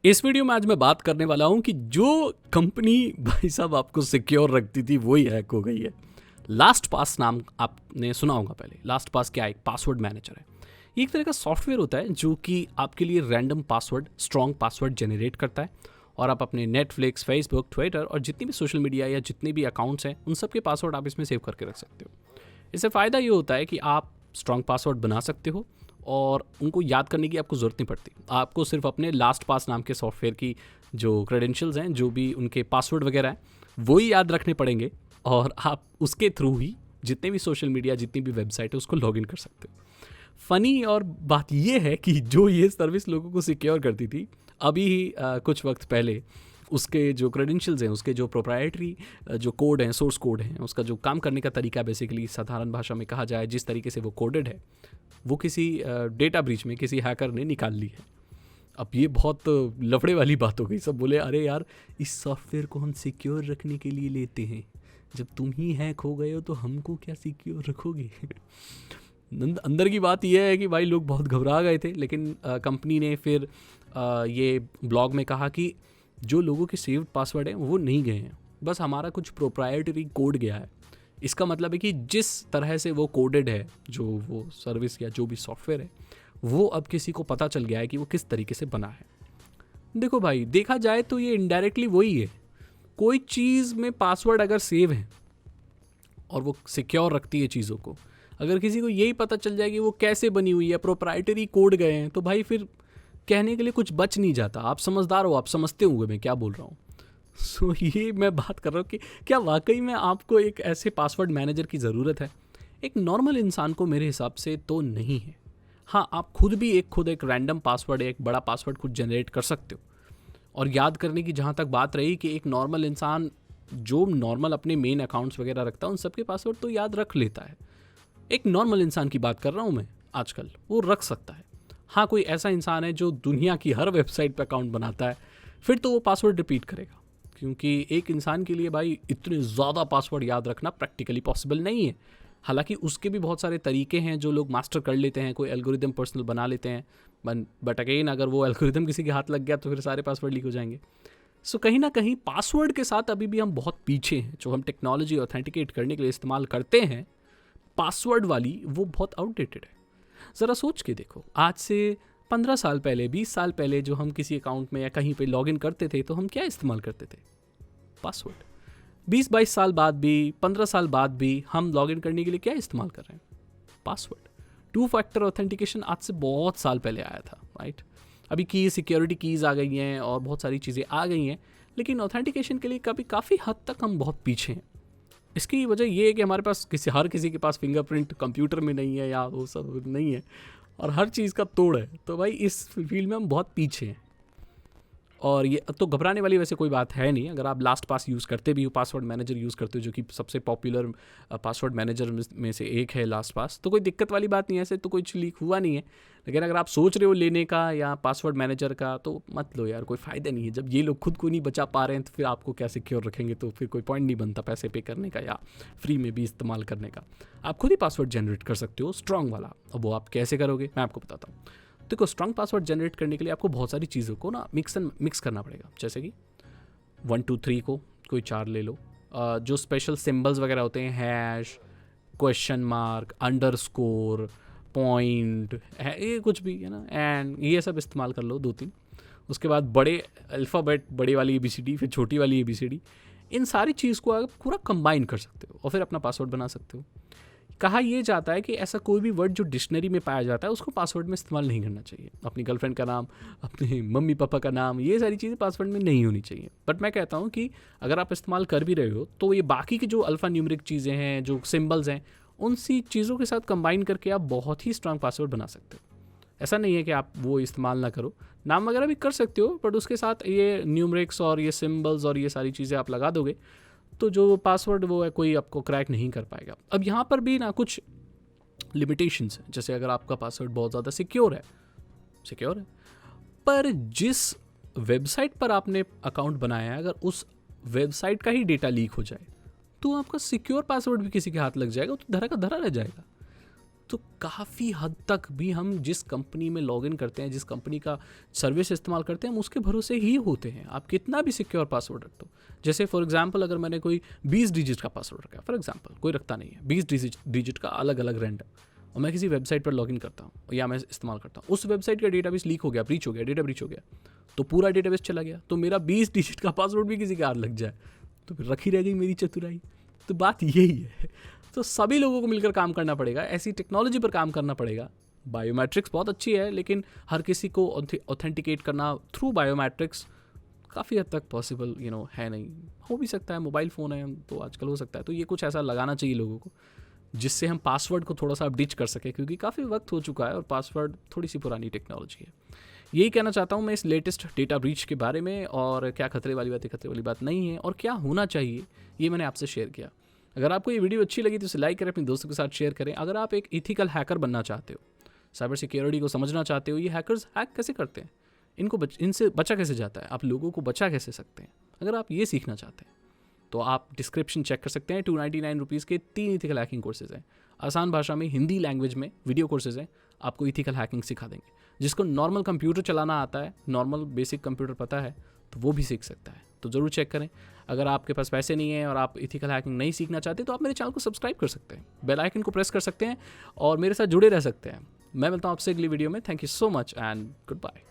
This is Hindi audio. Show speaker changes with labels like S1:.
S1: इस वीडियो में आज मैं बात करने वाला हूं कि जो कंपनी भाई साहब आपको सिक्योर रखती थी वही हैक हो गई है। लास्ट पास नाम आपने सुना होगा पहले। लास्ट पास क्या है? एक पासवर्ड मैनेजर है। ये एक तरह का सॉफ्टवेयर होता है जो कि आपके लिए random password, strong password generate करता है और आप अपने नेटफ्लिक्स, फेसबुक, ट्विटर और जितनी भी सोशल मीडिया या जितने भी अकाउंट्स हैं उन सब के पासवर्ड आप इसमें सेव करके रख सकते हो। इससे फ़ायदा ये होता है कि आप स्ट्रॉन्ग पासवर्ड बना सकते हो और उनको याद करने की आपको ज़रूरत नहीं पड़ती। आपको सिर्फ अपने लास्ट पास नाम के सॉफ्टवेयर की जो क्रेडेंशियल्स हैं, जो भी उनके पासवर्ड वगैरह हैं, वो ही याद रखने पड़ेंगे और आप उसके थ्रू ही जितने भी सोशल मीडिया, जितनी भी वेबसाइट है उसको लॉगिन कर सकते हो। फ़नी और बात ये है कि जो ये सर्विस लोगों को सिक्योर करती थी, अभी ही कुछ वक्त पहले उसके जो क्रेडेंशियल्स हैं, उसके जो प्रोप्राइटरी जो कोड हैं, सोर्स कोड हैं, उसका जो काम करने का तरीका, बेसिकली साधारण भाषा में कहा जाए जिस तरीके से वो कोडेड है, वो किसी डेटा ब्रीच में किसी हैकर ने निकाल ली है। अब ये बहुत लफड़े वाली बात हो गई। सब बोले अरे यार, इस सॉफ्टवेयर को हम सिक्योर रखने के लिए लेते हैं, जब तुम ही हैक हो गए हो तो हमको क्या सिक्योर रखोगे। अंदर की बात यह है कि भाई लोग बहुत घबरा गए थे, लेकिन कंपनी ने फिर ये ब्लॉग में कहा कि जो लोगों के सेव्ड पासवर्ड हैं वो नहीं गए हैं, बस हमारा कुछ प्रोप्राइटरी कोड गया है। इसका मतलब है कि जिस तरह से वो कोडेड है, जो वो सर्विस या जो भी सॉफ्टवेयर है, वो अब किसी को पता चल गया है कि वो किस तरीके से बना है। देखो भाई, देखा जाए तो ये इनडायरेक्टली वही है। कोई चीज़ में पासवर्ड अगर सेव है और वो सिक्योर रखती है चीज़ों को, अगर किसी को यही पता चल जाए कि वो कैसे बनी हुई है, प्रोप्राइटरी कोड गए हैं, तो भाई फिर कहने के लिए कुछ बच नहीं जाता। आप समझदार हो, आप समझते होंगे मैं क्या बोल रहा हूँ। सो ये मैं बात कर रहा हूँ कि क्या वाकई में आपको एक ऐसे पासवर्ड मैनेजर की ज़रूरत है? एक नॉर्मल इंसान को मेरे हिसाब से तो नहीं है। हाँ, आप खुद भी खुद एक रैंडम पासवर्ड, एक बड़ा पासवर्ड खुद जनरेट कर सकते हो। और याद करने की जहाँ तक बात रही कि एक नॉर्मल इंसान जो नॉर्मल अपने मेन अकाउंट्स वगैरह रखता है, उन सबके पासवर्ड तो याद रख लेता है। एक नॉर्मल इंसान की बात कर रहा हूँ मैं आजकल, वो रख सकता है। हाँ, कोई ऐसा इंसान है जो दुनिया की हर वेबसाइट पे अकाउंट बनाता है, फिर तो वो पासवर्ड रिपीट करेगा, क्योंकि एक इंसान के लिए भाई इतने ज़्यादा पासवर्ड याद रखना प्रैक्टिकली पॉसिबल नहीं है। हालांकि उसके भी बहुत सारे तरीके हैं जो लोग मास्टर कर लेते हैं, कोई एल्गोरिदम पर्सनल बना लेते हैं, बट अगेन अगर वो एल्गोरिदम किसी के हाथ लग गया तो फिर सारे पासवर्ड लीक हो जाएंगे। सो कहीं ना कहीं पासवर्ड के साथ अभी भी हम बहुत पीछे हैं। जो हम टेक्नोलॉजी ऑथेंटिकेट करने के लिए इस्तेमाल करते हैं पासवर्ड वाली, वो बहुत आउटडेटेड है। ज़रा सोच के देखो, आज से 15 साल पहले, 20 साल पहले जो हम किसी अकाउंट में या कहीं पे लॉगिन करते थे तो हम क्या इस्तेमाल करते थे? पासवर्ड। 20-22 साल बाद भी, 15 साल बाद भी हम लॉगिन करने के लिए क्या इस्तेमाल कर रहे हैं? पासवर्ड। 2 फैक्टर ऑथेंटिकेशन आज से बहुत साल पहले आया था, राइट? अभी की सिक्योरिटी कीज़ आ गई हैं और बहुत सारी चीज़ें आ गई हैं, लेकिन ऑथेंटिकेशन के लिए काफ़ी हद तक हम बहुत पीछे हैं। इसकी वजह ये है कि हमारे पास हर किसी के पास फिंगरप्रिंट कंप्यूटर में नहीं है या वो सब नहीं है, और हर चीज़ का तोड़ है। तो भाई इस फील्ड में हम बहुत पीछे हैं। और ये तो घबराने वाली वैसे कोई बात है नहीं। अगर आप लास्ट पास यूज़ करते भी हो, पासवर्ड मैनेजर यूज़ करते हो, जो कि सबसे पॉपुलर पासवर्ड मैनेजर में से एक है लास्ट पास, तो कोई दिक्कत वाली बात नहीं है। ऐसे तो कुछ लीक हुआ नहीं है। लेकिन अगर आप सोच रहे हो लेने का या पासवर्ड मैनेजर का, तो मत लो यार, कोई फ़ायदा नहीं है। जब ये लोग खुद को नहीं बचा पा रहे हैं तो फिर आपको क्या सिक्योर रखेंगे? तो फिर कोई पॉइंट नहीं बनता पैसे पे करने का या फ्री में भी इस्तेमाल करने का। आप खुद ही पासवर्ड जनरेट कर सकते हो स्ट्रॉन्ग वाला। अब वो आप कैसे करोगे मैं आपको बताता हूँ। देखो, स्ट्रॉन्ग पासवर्ड जनरेट करने के लिए आपको बहुत सारी चीज़ों को ना मिक्स करना पड़ेगा। जैसे कि 1 2 3 को कोई 4 ले लो। जो स्पेशल सिंबल्स वगैरह होते हैं, hash, question mark, underscore, point है, ये कुछ भी है ना, एंड ये सब इस्तेमाल कर लो 2-3। उसके बाद बड़े अल्फ़ाबेट, बड़े वाली ABCD, फिर छोटी वाली ABCD, इन सारी चीज़ को आप पूरा कंबाइन कर सकते हो और फिर अपना पासवर्ड बना सकते हो। कहा यह जाता है कि ऐसा कोई भी वर्ड जो डिक्शनरी में पाया जाता है उसको पासवर्ड में इस्तेमाल नहीं करना चाहिए। अपनी गर्लफ्रेंड का नाम, अपने मम्मी पापा का नाम, ये सारी चीज़ें पासवर्ड में नहीं होनी चाहिए। बट मैं कहता हूँ कि अगर आप इस्तेमाल कर भी रहे हो तो ये बाकी की जो अल्फ़ा न्यूमेरिक चीज़ें हैं, जो सिंबल्स हैं, उन सी चीज़ों के साथ कंबाइन करके आप बहुत ही स्ट्रांग पासवर्ड बना सकते हो। ऐसा नहीं है कि आप वो इस्तेमाल ना करो, नाम वगैरह भी कर सकते हो, बट उसके साथ ये न्यूमेरिक्स और ये सिंबल्स और ये सारी चीज़ें आप लगा दोगे तो जो पासवर्ड वो है कोई आपको क्रैक नहीं कर पाएगा। अब यहाँ पर भी ना कुछ लिमिटेशंस हैं। जैसे अगर आपका पासवर्ड बहुत ज़्यादा सिक्योर है, पर जिस वेबसाइट पर आपने अकाउंट बनाया है, अगर उस वेबसाइट का ही डेटा लीक हो जाए तो आपका सिक्योर पासवर्ड भी किसी के हाथ लग जाएगा, तो धरा का धरा रह जाएगा। तो काफ़ी हद तक भी हम जिस कंपनी में लॉगिन करते हैं, जिस कंपनी का सर्विस इस्तेमाल करते हैं, हम उसके भरोसे ही होते हैं। आप कितना भी सिक्योर पासवर्ड रख दो। जैसे फॉर एग्जांपल अगर मैंने कोई 20 डिजिट का पासवर्ड रखा है, फॉर एग्जांपल कोई रखता नहीं है 20 डिजिट का अलग अलग रैंडम, और मैं किसी वेबसाइट पर लॉगिन करता हूँ या मैं इस्तेमाल करता हूँ, उस वेबसाइट का डेटाबेस लीक हो गया, ब्रीच हो गया, डेटा ब्रीच हो गया, तो पूरा डेटाबेस चला गया। तो मेरा 20 डिजिट का पासवर्ड भी किसी के हाथ लग जाए तो फिर रखी रह गई मेरी चतुराई। तो बात यही है। तो सभी लोगों को मिलकर काम करना पड़ेगा, ऐसी टेक्नोलॉजी पर काम करना पड़ेगा। बायोमेट्रिक्स बहुत अच्छी है, लेकिन हर किसी को ऑथेंटिकेट करना थ्रू बायोमेट्रिक्स काफ़ी हद तक पॉसिबल है नहीं। हो भी सकता है, मोबाइल फ़ोन है तो आजकल हो सकता है। तो ये कुछ ऐसा लगाना चाहिए लोगों को जिससे हम पासवर्ड को थोड़ा सा अपडेट कर सकें, क्योंकि काफ़ी वक्त हो चुका है और पासवर्ड थोड़ी सी पुरानी टेक्नोलॉजी है। यही कहना चाहता हूँ मैं इस लेटेस्ट डेटा ब्रीच के बारे में, और क्या खतरे वाली बात है, खतरे वाली बात नहीं है, और क्या होना चाहिए ये मैंने आपसे शेयर किया। अगर आपको ये वीडियो अच्छी लगी तो इसे लाइक करें, अपने दोस्तों के साथ शेयर करें। अगर आप एक इथिकल हैकर बनना चाहते हो, साइबर सिक्योरिटी को समझना चाहते हो, ये हैकर्स हैक कैसे करते हैं, इनसे बचा कैसे जाता है, आप लोगों को बचा कैसे सकते हैं, अगर आप ये सीखना चाहते हैं तो आप डिस्क्रिप्शन चेक कर सकते हैं। 299 रुपीज़ के 3 इथिकल हैकिंग कोर्सेज हैं, आसान भाषा में हिंदी लैंग्वेज में वीडियो कोर्सेज हैं, आपको इथिकल हैकिंग सिखा देंगे। जिसको नॉर्मल कंप्यूटर चलाना आता है, नॉर्मल बेसिक कंप्यूटर पता है, तो वो भी सीख सकता है। तो ज़रूर चेक करें। अगर आपके पास पैसे नहीं है और आप इथिकल हैकिंग नहीं सीखना चाहते तो आप मेरे चैनल को सब्सक्राइब कर सकते हैं, बेल आइकन को प्रेस कर सकते हैं और मेरे साथ जुड़े रह सकते हैं। मैं मिलता हूँ आपसे अगली वीडियो में। Thank you so much and good bye.